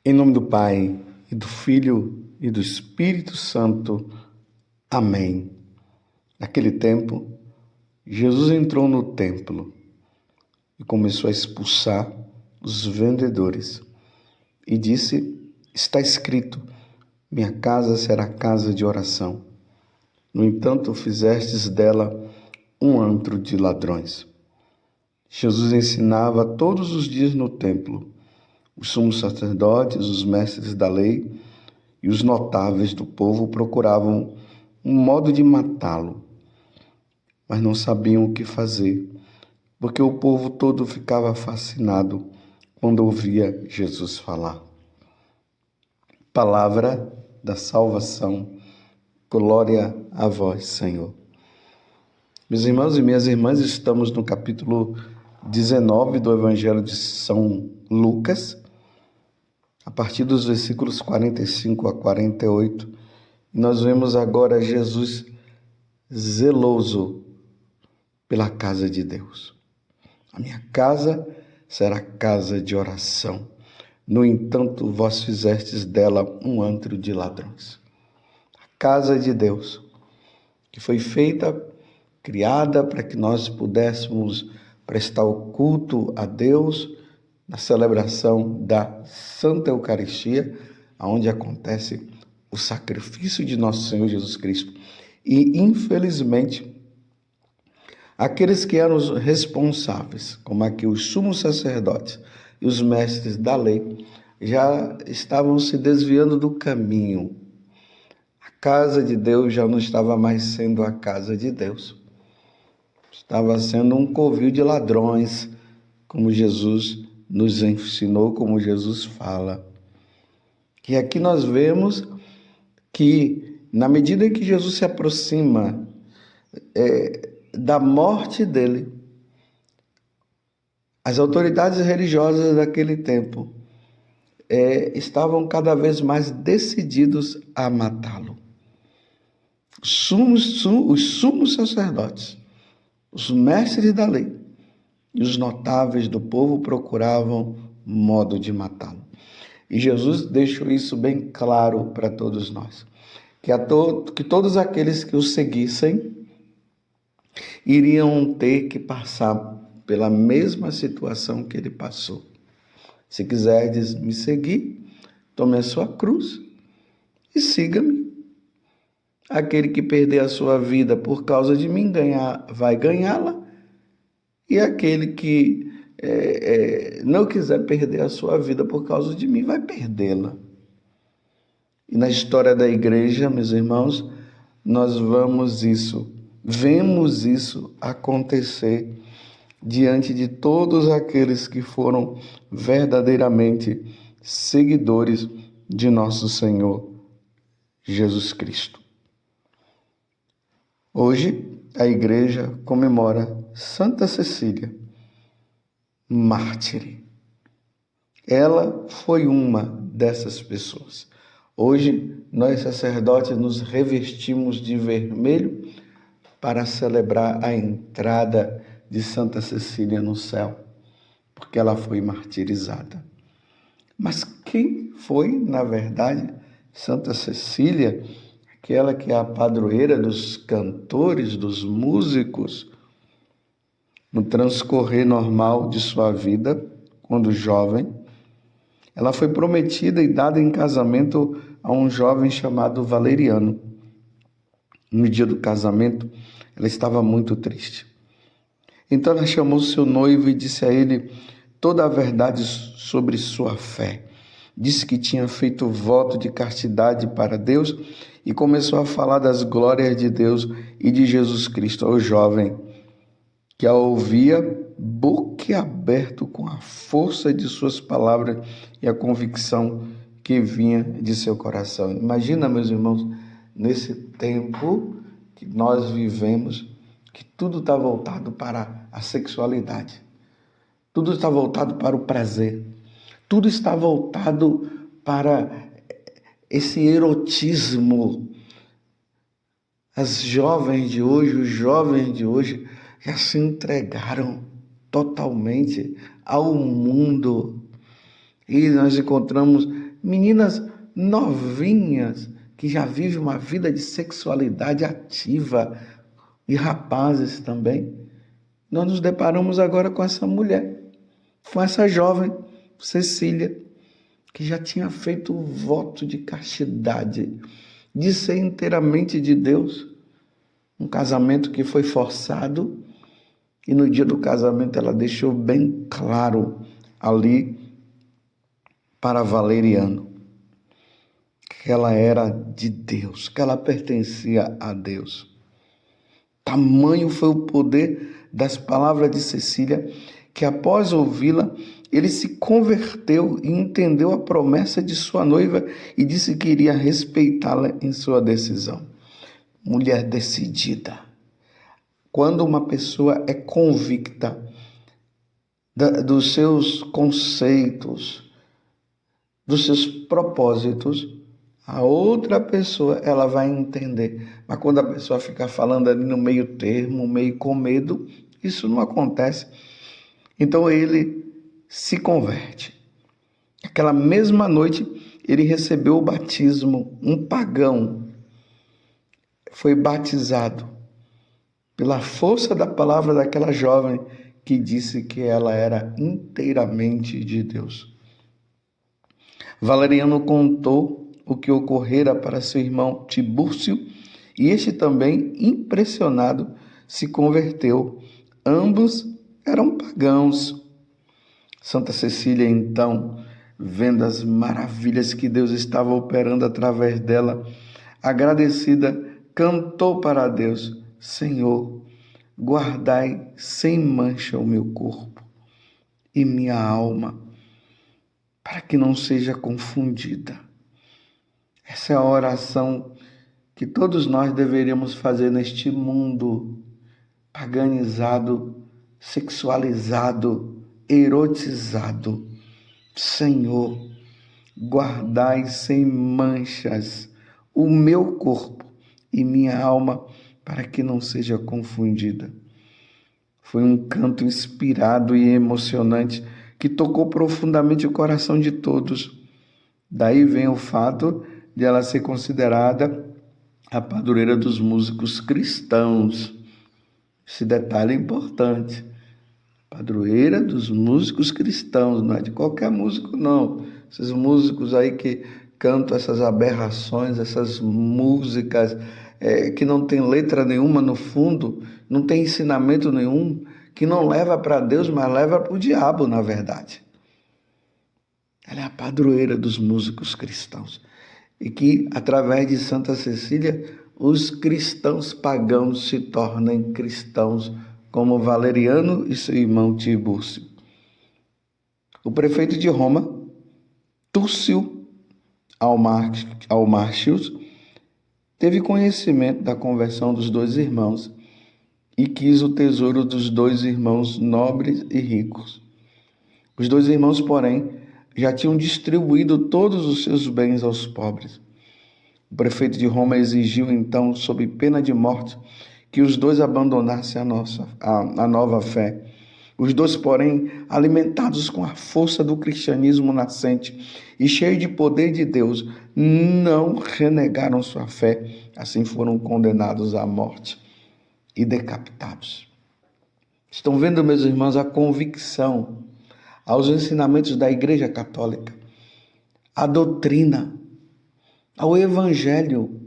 Em nome do Pai, e do Filho, e do Espírito Santo. Amém. Naquele tempo, Jesus entrou no templo e começou a expulsar os vendedores e disse: está escrito, minha casa será casa de oração. No entanto, fizestes dela um antro de ladrões. Jesus ensinava todos os dias no templo. Os sumos sacerdotes, os mestres da lei e os notáveis do povo procuravam um modo de matá-lo, mas não sabiam o que fazer, porque o povo todo ficava fascinado quando ouvia Jesus falar. Palavra da salvação, glória a vós, Senhor. Meus irmãos e minhas irmãs, estamos no capítulo 19 do Evangelho de São Lucas, a partir dos versículos 45 a 48, nós vemos agora Jesus zeloso pela casa de Deus. A minha casa será casa de oração. No entanto, vós fizestes dela um antro de ladrões. A casa de Deus, que foi feita, criada para que nós pudéssemos prestar o culto a Deus na celebração da Santa Eucaristia, onde acontece o sacrifício de nosso Senhor Jesus Cristo. E, infelizmente, aqueles que eram os responsáveis, como aqui os sumos sacerdotes e os mestres da lei, já estavam se desviando do caminho. A casa de Deus já não estava mais sendo a casa de Deus. Estava sendo um covil de ladrões, como Jesus nos ensinou, como Jesus fala. E aqui nós vemos que, na medida em que Jesus se aproxima da morte dele, as autoridades religiosas daquele tempo estavam cada vez mais decididos a matá-lo. Os sumos sacerdotes, os mestres da lei e os notáveis do povo procuravam modo de matá-lo. E Jesus deixou isso bem claro para todos nós, que todos aqueles que o seguissem iriam ter que passar pela mesma situação que ele passou. Se quiserdes me seguir, tome a sua cruz e siga-me. Aquele que perder a sua vida por causa de mim vai ganhá-la, e aquele que não quiser perder a sua vida por causa de mim vai perdê-la. E na história da igreja, meus irmãos, nós vemos isso acontecer diante de todos aqueles que foram verdadeiramente seguidores de nosso Senhor Jesus Cristo. Hoje, a igreja comemora Santa Cecília, mártire. Ela foi uma dessas pessoas. Hoje, nós sacerdotes nos revestimos de vermelho para celebrar a entrada de Santa Cecília no céu, porque ela foi martirizada. Mas quem foi, na verdade, Santa Cecília? Aquela que é a padroeira dos cantores, dos músicos, no transcorrer normal de sua vida, quando jovem, ela foi prometida e dada em casamento a um jovem chamado Valeriano. No dia do casamento, ela estava muito triste. Então ela chamou seu noivo e disse a ele toda a verdade sobre sua fé. Disse que tinha feito voto de castidade para Deus e começou a falar das glórias de Deus e de Jesus Cristo ao jovem, que a ouvia boquiaberto com a força de suas palavras e a convicção que vinha de seu coração. Imagina, meus irmãos, nesse tempo que nós vivemos, que tudo está voltado para a sexualidade, tudo está voltado para o prazer, tudo está voltado para esse erotismo. As jovens de hoje, os jovens de hoje já se entregaram totalmente ao mundo. E nós encontramos meninas novinhas que já vivem uma vida de sexualidade ativa e rapazes também. Nós nos deparamos agora com essa mulher, com essa jovem Cecília, que já tinha feito o voto de castidade, de ser inteiramente de Deus. Um casamento que foi forçado e no dia do casamento ela deixou bem claro ali para Valeriano que ela era de Deus, que ela pertencia a Deus. Tamanho foi o poder das palavras de Cecília, que após ouvi-la, ele se converteu e entendeu a promessa de sua noiva e disse que iria respeitá-la em sua decisão. Mulher decidida. Quando uma pessoa é convicta dos seus conceitos, dos seus propósitos, a outra pessoa ela vai entender. Mas quando a pessoa fica falando ali no meio termo, meio com medo, isso não acontece. Então ele se converte. Aquela mesma noite ele recebeu o batismo, um pagão foi batizado pela força da palavra daquela jovem que disse que ela era inteiramente de Deus. Valeriano contou o que ocorrera para seu irmão Tibúrcio, e este também, impressionado, se converteu. Ambos eram pagãos. Santa Cecília, então, vendo as maravilhas que Deus estava operando através dela, agradecida, cantou para Deus: Senhor, guardai sem mancha o meu corpo e minha alma, para que não seja confundida. Essa é a oração que todos nós deveríamos fazer neste mundo paganizado, sexualizado, erotizado. Senhor, guardai sem manchas o meu corpo e minha alma, para que não seja confundida. Foi um canto inspirado e emocionante que tocou profundamente o coração de todos. Daí vem o fato de ela ser considerada a padroeira dos músicos cristãos. Esse detalhe é importante. Padroeira dos músicos cristãos, não é de qualquer músico, não. Esses músicos aí que cantam essas aberrações, essas músicas que não tem letra nenhuma no fundo, não tem ensinamento nenhum, que não leva para Deus, mas leva para o diabo, na verdade. Ela é a padroeira dos músicos cristãos. E que, através de Santa Cecília, os cristãos pagãos se tornem cristãos, como Valeriano e seu irmão Tibúrcio. O prefeito de Roma, Túcio Almárcios, teve conhecimento da conversão dos dois irmãos e quis o tesouro dos dois irmãos nobres e ricos. Os dois irmãos, porém, já tinham distribuído todos os seus bens aos pobres. O prefeito de Roma exigiu, então, sob pena de morte, que os dois abandonassem a nova fé. Os dois, porém, alimentados com a força do cristianismo nascente e cheios de poder de Deus, não renegaram sua fé, assim foram condenados à morte e decapitados. Estão vendo, meus irmãos, a convicção aos ensinamentos da Igreja Católica, à doutrina, ao Evangelho,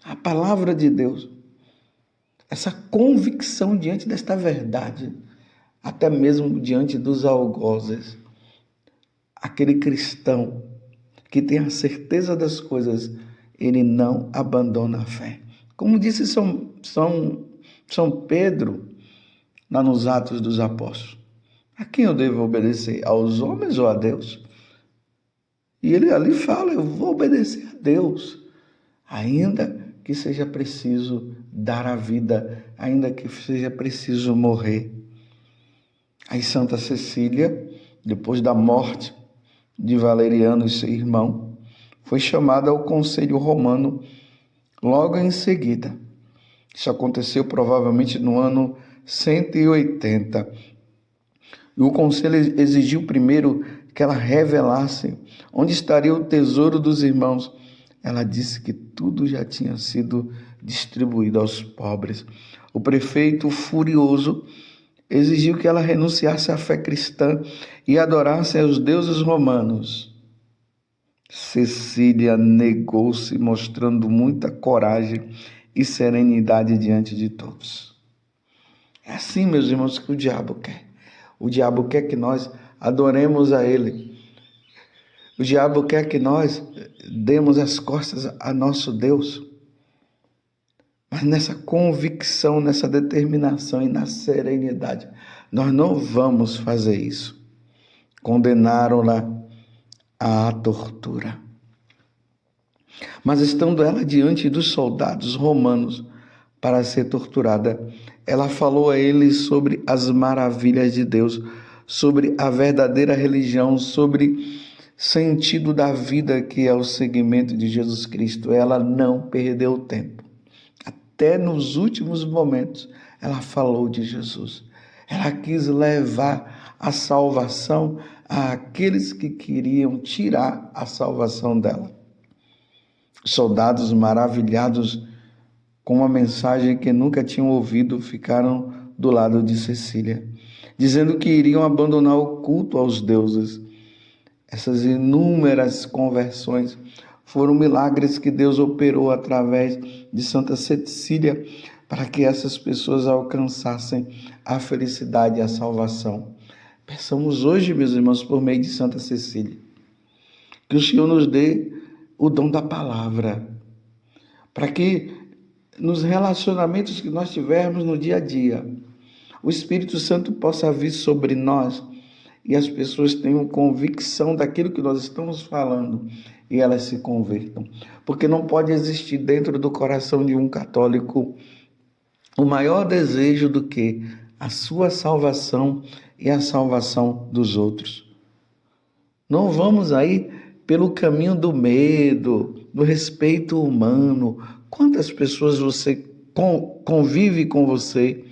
à Palavra de Deus. Essa convicção diante desta verdade, até mesmo diante dos algozes. Aquele cristão que tem a certeza das coisas, ele não abandona a fé. Como disse São Pedro, lá nos Atos dos Apóstolos, a quem eu devo obedecer? Aos homens ou a Deus? E ele ali fala, eu vou obedecer a Deus, ainda que seja preciso dar a vida, ainda que seja preciso morrer. Aí Santa Cecília, depois da morte de Valeriano e seu irmão, foi chamada ao Conselho Romano logo em seguida. Isso aconteceu provavelmente no ano 180. E o conselho exigiu primeiro que ela revelasse onde estaria o tesouro dos irmãos. Ela disse que tudo já tinha sido distribuído aos pobres. O prefeito, furioso, exigiu que ela renunciasse à fé cristã e adorasse aos deuses romanos. Cecília negou-se, mostrando muita coragem e serenidade diante de todos. É assim, meus irmãos, que o diabo quer. O diabo quer que nós adoremos a ele. O diabo quer que nós demos as costas a nosso Deus. Mas nessa convicção, nessa determinação e na serenidade, nós não vamos fazer isso. Condenaram-la à tortura. Mas estando ela diante dos soldados romanos para ser torturada, ela falou a eles sobre as maravilhas de Deus, sobre a verdadeira religião, sobre sentido da vida, que é o seguimento de Jesus Cristo. Ela não perdeu tempo. Até nos últimos momentos, ela falou de Jesus. Ela quis levar a salvação àqueles que queriam tirar a salvação dela. Os soldados, maravilhados com uma mensagem que nunca tinham ouvido, ficaram do lado de Cecília, dizendo que iriam abandonar o culto aos deuses. Essas inúmeras conversões foram milagres que Deus operou através de Santa Cecília para que essas pessoas alcançassem a felicidade e a salvação. Peçamos hoje, meus irmãos, por meio de Santa Cecília, que o Senhor nos dê o dom da palavra, para que nos relacionamentos que nós tivermos no dia a dia, o Espírito Santo possa vir sobre nós e as pessoas tenham convicção daquilo que nós estamos falando e elas se convertam. Porque não pode existir dentro do coração de um católico o maior desejo do que a sua salvação e a salvação dos outros. Não vamos aí pelo caminho do medo, do respeito humano. Quantas pessoas você convive com você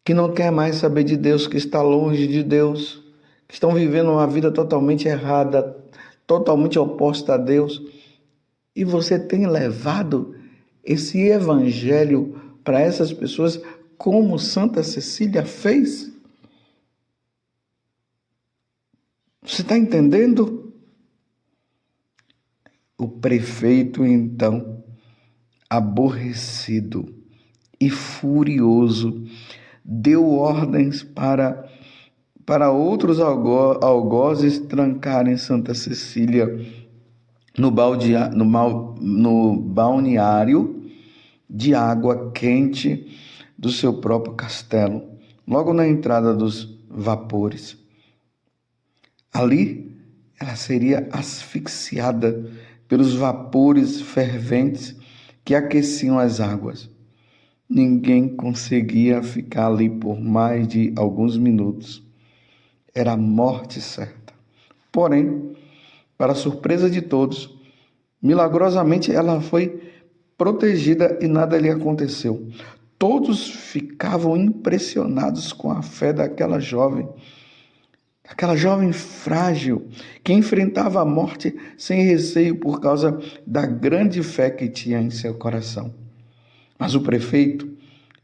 que não quer mais saber de Deus, que está longe de Deus, que estão vivendo uma vida totalmente errada, totalmente oposta a Deus, e você tem levado esse evangelho para essas pessoas como Santa Cecília fez? Você está entendendo? O prefeito, então, aborrecido e furioso, deu ordens para outros algozes trancarem Santa Cecília no balneário de água quente do seu próprio castelo, logo na entrada dos vapores. Ali, ela seria asfixiada pelos vapores ferventes que aqueciam as águas. Ninguém conseguia ficar ali por mais de alguns minutos. Era a morte certa. Porém, para surpresa de todos, milagrosamente ela foi protegida e nada lhe aconteceu. Todos ficavam impressionados com a fé daquela jovem frágil, que enfrentava a morte sem receio por causa da grande fé que tinha em seu coração. Mas o prefeito,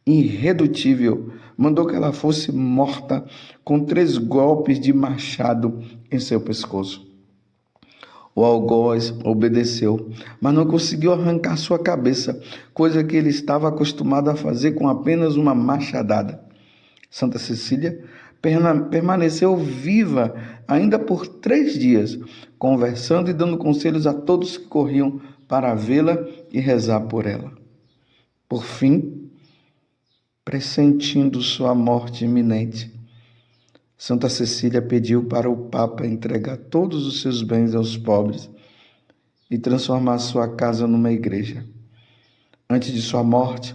irredutível, mandou que ela fosse morta com 3 golpes de machado em seu pescoço. O algoz obedeceu, mas não conseguiu arrancar sua cabeça, coisa que ele estava acostumado a fazer com apenas uma machadada. Santa Cecília permaneceu viva ainda por 3 dias, conversando e dando conselhos a todos que corriam para vê-la e rezar por ela. Por fim, pressentindo sua morte iminente, Santa Cecília pediu para o Papa entregar todos os seus bens aos pobres e transformar sua casa numa igreja. Antes de sua morte,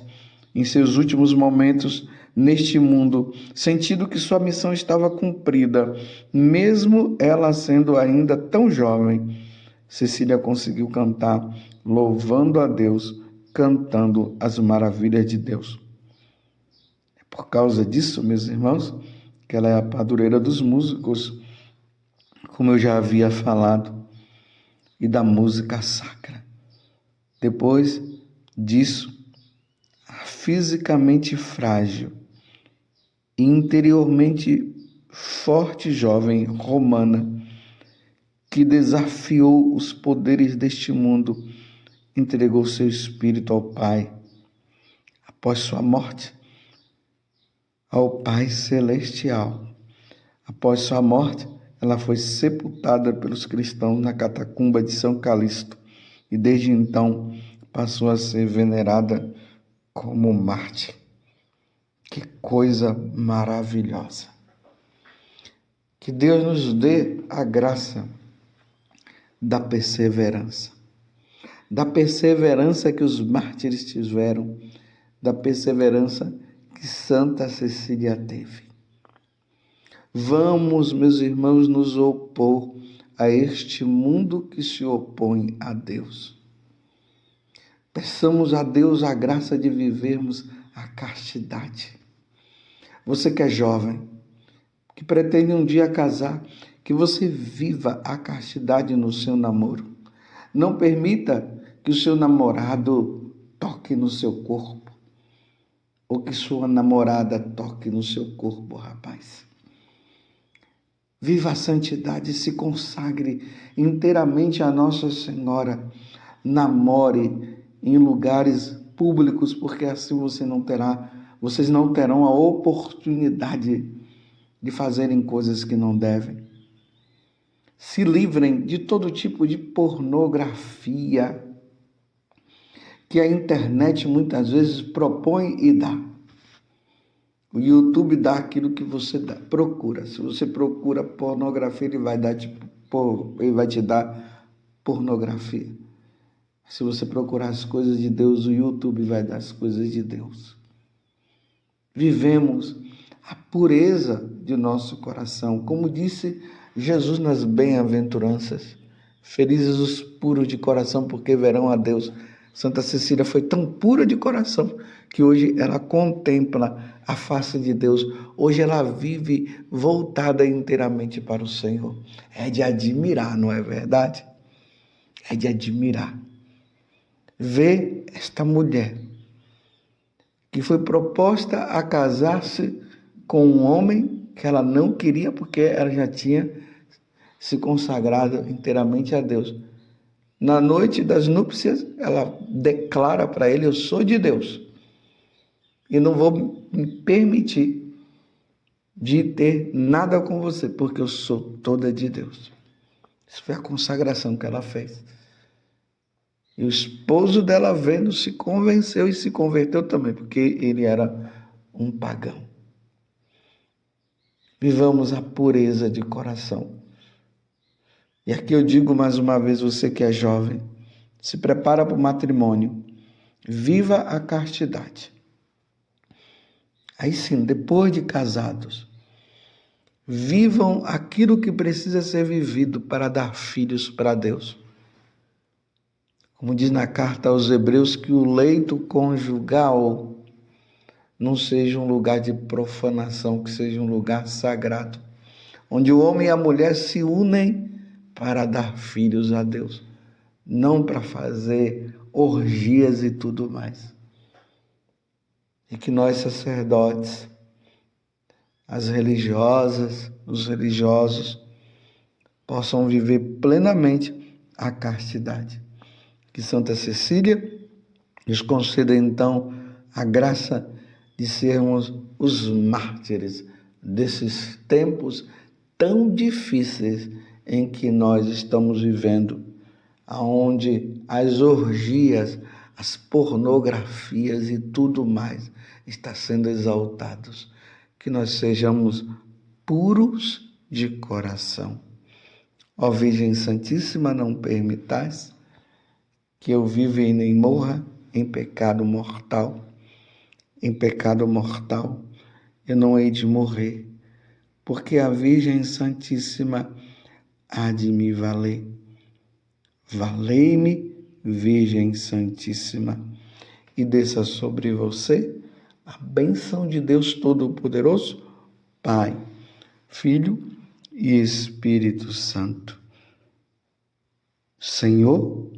em seus últimos momentos neste mundo, sentindo que sua missão estava cumprida, mesmo ela sendo ainda tão jovem, Cecília conseguiu cantar louvando a Deus, cantando as maravilhas de Deus. É por causa disso, meus irmãos, que ela é a padroeira dos músicos. como eu já havia falado, e da música sacra. Depois disso, a fisicamente frágil e interiormente forte jovem romana que desafiou os poderes deste mundo entregou seu espírito ao Pai. Após sua morte, ao Pai Celestial. Após sua morte, ela foi sepultada pelos cristãos na catacumba de São Calixto e desde então passou a ser venerada como mártir. Que coisa maravilhosa! Que Deus nos dê a graça da perseverança que os mártires tiveram, da perseverança que Santa Cecília teve. Vamos, meus irmãos, nos opor a este mundo que se opõe a Deus. Peçamos a Deus a graça de vivermos a castidade. Você que é jovem, que pretende um dia casar, que você viva a castidade no seu namoro. Não permita que o seu namorado toque no seu corpo, ou que sua namorada toque no seu corpo, rapaz. Viva a santidade, se consagre inteiramente a Nossa Senhora. Namore em lugares públicos, porque assim vocês não terão a oportunidade de fazerem coisas que não devem. Se livrem de todo tipo de pornografia que a internet muitas vezes propõe e dá. O YouTube dá aquilo que você procura. Se você procura pornografia, ele vai te dar pornografia. Se você procurar as coisas de Deus, o YouTube vai dar as coisas de Deus. Vivemos a pureza de nosso coração. Como disse Jesus nas bem-aventuranças, felizes os puros de coração, porque verão a Deus. Santa Cecília foi tão pura de coração que hoje ela contempla a face de Deus. Hoje ela vive voltada inteiramente para o Senhor. É de admirar, não é verdade? É de admirar. Ver esta mulher que foi proposta a casar-se com um homem que ela não queria porque ela já tinha se consagrado inteiramente a Deus. Na noite das núpcias, ela declara para ele: eu sou de Deus e não vou me permitir de ter nada com você, porque eu sou toda de Deus. Isso foi a consagração que ela fez. E o esposo dela, vendo, se convenceu e se converteu também, porque ele era um pagão. Vivamos a pureza de coração. E aqui eu digo mais uma vez, você que é jovem, se prepara para o matrimônio, viva a castidade. Aí sim, depois de casados, vivam aquilo que precisa ser vivido para dar filhos para Deus. Como diz na carta aos Hebreus, que o leito conjugal não seja um lugar de profanação, que seja um lugar sagrado, onde o homem e a mulher se unem para dar filhos a Deus, não para fazer orgias e tudo mais. E que nós sacerdotes, as religiosas, os religiosos, possam viver plenamente a castidade. Que Santa Cecília nos conceda então a graça de sermos os mártires desses tempos tão difíceis em que nós estamos vivendo, onde as orgias, as pornografias e tudo mais está sendo exaltados. Que nós sejamos puros de coração. Ó Virgem Santíssima, não permitais que eu viva e nem morra em pecado mortal. Em pecado mortal eu não hei de morrer, porque a Virgem Santíssima há de me valer. Valei-me, Virgem Santíssima, e desça sobre você a bênção de Deus Todo-Poderoso, Pai, Filho e Espírito Santo. Senhor,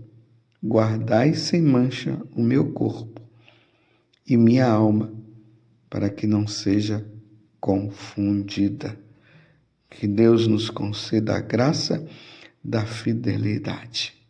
guardai sem mancha o meu corpo e minha alma, para que não seja confundida. Que Deus nos conceda a graça da fidelidade.